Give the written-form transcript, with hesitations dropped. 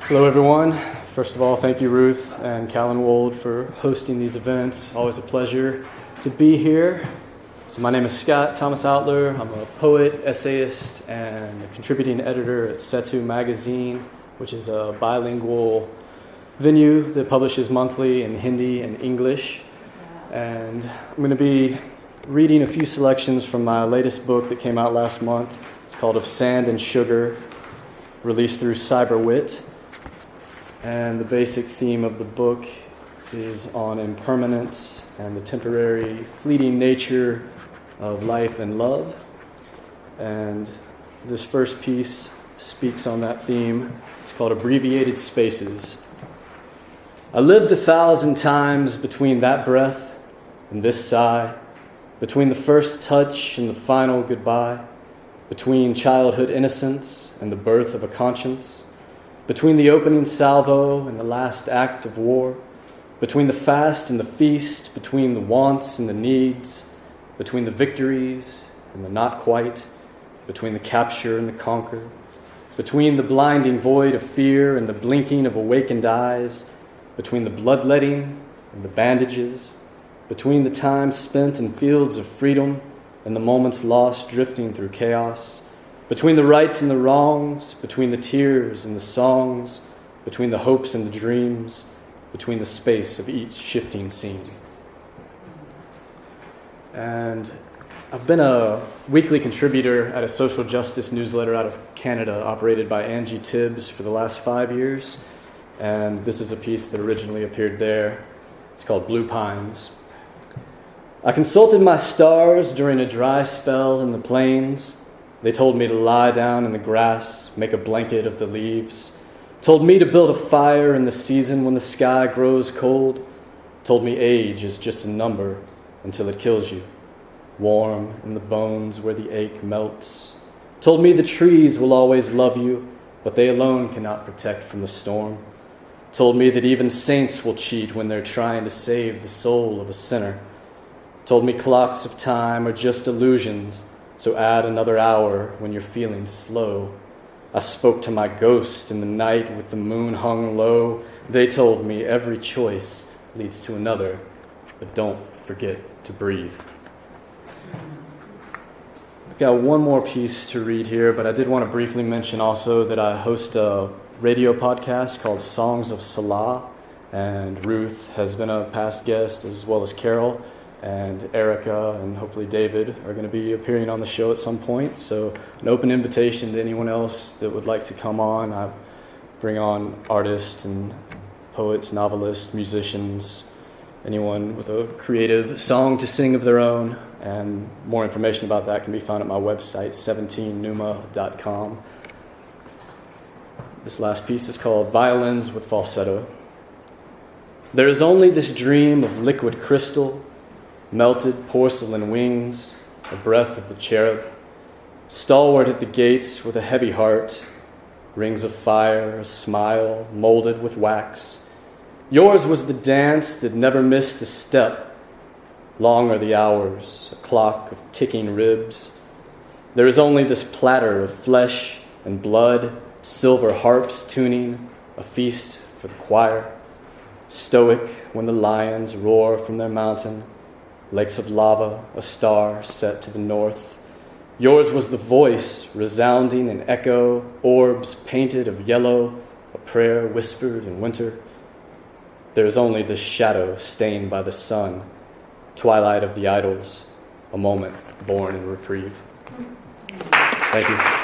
Hello, everyone. First of all, thank you, Ruth and Callanwolde, for hosting these events. Always a pleasure to be here. So my name is Scott Thomas Outler. I'm a poet, essayist, and a contributing editor at Setu Magazine, which is a bilingual venue that publishes monthly in Hindi and English. And I'm going to be reading a few selections from my latest book that came out last month. It's called Of Sand and Sugar, released through Cyberwit. And the basic theme of the book is on impermanence and the temporary, fleeting nature of life and love. And this first piece speaks on that theme. It's called Abbreviated Spaces. I lived 1,000 times between that breath and this sigh, between the first touch and the final goodbye, between childhood innocence and the birth of a conscience, between the opening salvo and the last act of war, between the fast and the feast, between the wants and the needs, between the victories and the not quite, between the capture and the conquer, between the blinding void of fear and the blinking of awakened eyes, between the bloodletting and the bandages, between the time spent in fields of freedom and the moments lost drifting through chaos, between the rights and the wrongs, between the tears and the songs, between the hopes and the dreams, between the space of each shifting scene. And I've been a weekly contributor at a social justice newsletter out of Canada operated by Angie Tibbs for the last 5 years. And this is a piece that originally appeared there. It's called Blue Pines. I consulted my stars during a dry spell in the plains. They told me to lie down in the grass, make a blanket of the leaves, told me to build a fire in the season when the sky grows cold, told me age is just a number until it kills you, warm in the bones where the ache melts, told me the trees will always love you, but they alone cannot protect from the storm, told me that even saints will cheat when they're trying to save the soul of a sinner, told me clocks of time are just illusions, so add another hour when you're feeling slow. I spoke to my ghost in the night with the moon hung low. They told me every choice leads to another, but don't forget to breathe. I've got one more piece to read here, but I did want to briefly mention also that I host a radio podcast called Songs of Salah, and Ruth has been a past guest as well as Carol. And Erica and hopefully David are going to be appearing on the show at some point. So an open invitation to anyone else that would like to come on. I bring on artists and poets, novelists, musicians, anyone with a creative song to sing of their own. And more information about that can be found at my website, 17numa.com. This last piece is called Violins with Falsetto. There is only this dream of liquid crystal, melted porcelain wings, a breath of the cherub, stalwart at the gates with a heavy heart, rings of fire, a smile molded with wax. Yours was the dance that never missed a step. Long are the hours, a clock of ticking ribs. There is only this platter of flesh and blood, silver harps tuning, a feast for the choir. Stoic when the lions roar from their mountain, lakes of lava, a star set to the north. Yours was the voice, resounding in echo, orbs painted of yellow, a prayer whispered in winter. There is only this shadow stained by the sun, twilight of the idols, a moment born in reprieve. Thank you.